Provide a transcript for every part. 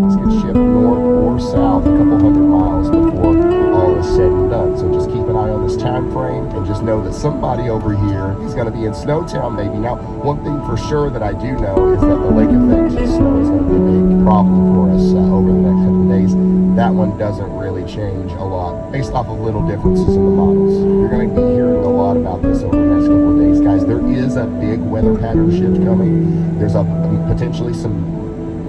This could shift north or south a couple hundred miles before all is said and done. So just keep an eye on this time frame and just know that somebody over here is going to be in Snowtown maybe. Now, one thing for sure that I do know is that the lake effect snow is going to be a big problem for us over the next couple of days. That one doesn't really change a lot based off of little differences in the models. You're going to be hearing a lot about this over the next couple of days, guys. There is a big weather pattern shift coming. There's potentially some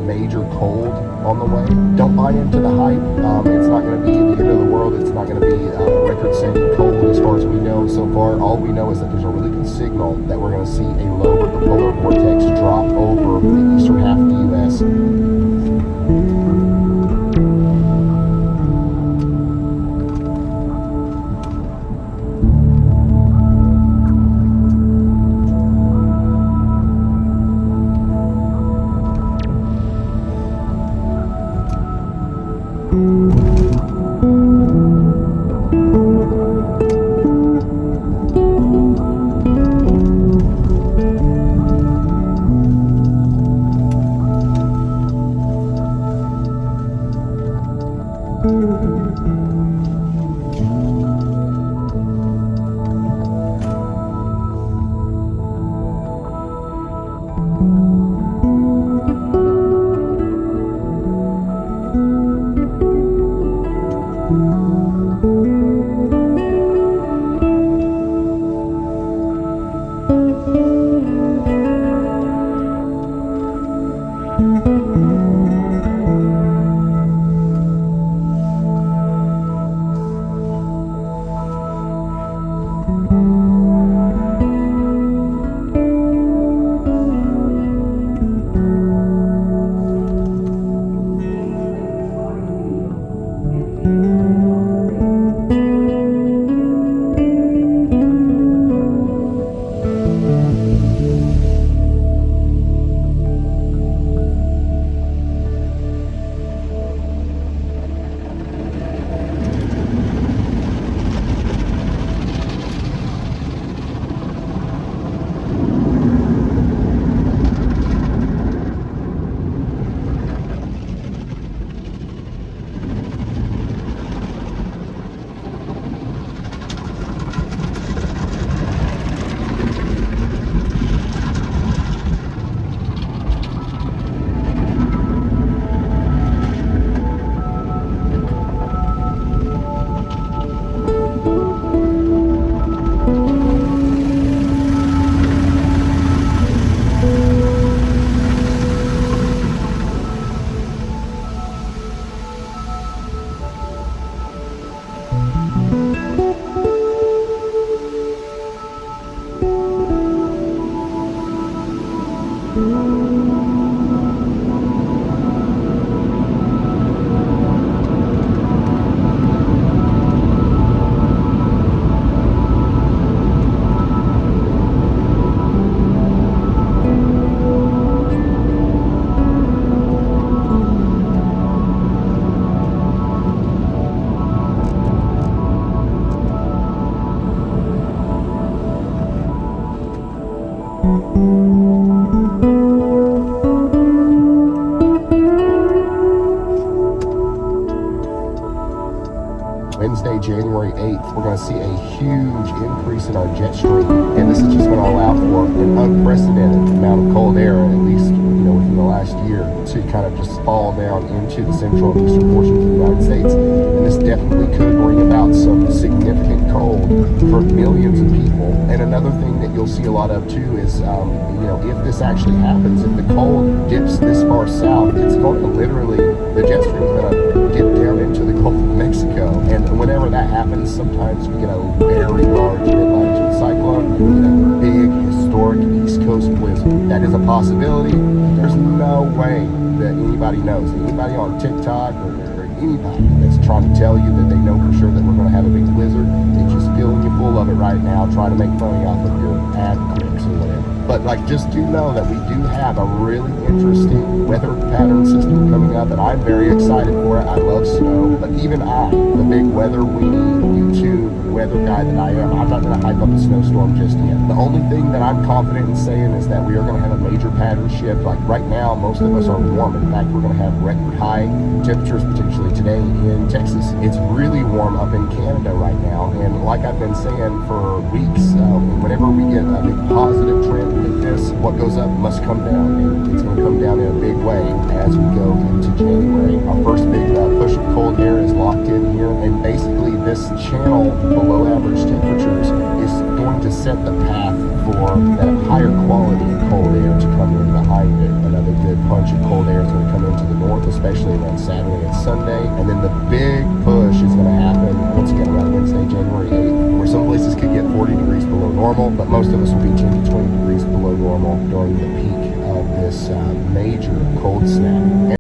major cold on the way. Don't buy into the hype. It's not going to be the end of the world. It's not going to be record-setting cold as far as we know so far. All we know is that there's a really good signal that we're going to see a lower polar vortex drop over the eastern half of the U.S. Wednesday, January 8th, we're going to see a huge increase in our jet stream, and this is just going to allow for an unprecedented amount of cold air, at least within the last year, to kind of just fall down into the central and eastern portions of the United States. And this definitely could bring about some significant cold for millions of people. And another thing that you'll see a lot of too is, if this actually happens, if the cold dips this far south, it's going to literally, the jet stream is going to dip down into the Gulf of Mexico. And whenever that happens, sometimes we get a very large mid-latitude cyclone, and we get a big historic East Coast blizzard. That is a possibility. There's no way that anybody knows. Anybody on TikTok or anybody that's trying to tell you that they know for sure that we're going to have a big blizzard, they're just filling you full of it right now, trying to make money off of your ad clicks or whatever. But just do know that we do have a really interesting weather pattern system coming up, and I'm very excited for it. I love snow, but even I, the big weather weenie YouTube weather guy that I am, I'm not going to hype up a snowstorm just yet. The only thing that I'm confident in saying is that we are going to have a major pattern shift. Like right now, most of us are warm. In fact, we're going to have record high temperatures potentially today in Texas. It's really warm up in Canada right now, and like I've been saying for weeks, whenever we get a big positive trend like this, what goes up must come down, and it's going to come down in a big way as we go into January. Our first big push of cold air is locked in here, and basically this channel below average temperatures is going to set the path for that higher quality cold air to come in behind it. Another good punch of cold air is going to come into the north, especially around Saturday and Sunday, and then the big push is going to happen once again around Wednesday, January 8th, where some places could get 40 degrees below normal, but most of us will be 10 to 20 degrees below normal during the peak of this major cold snap.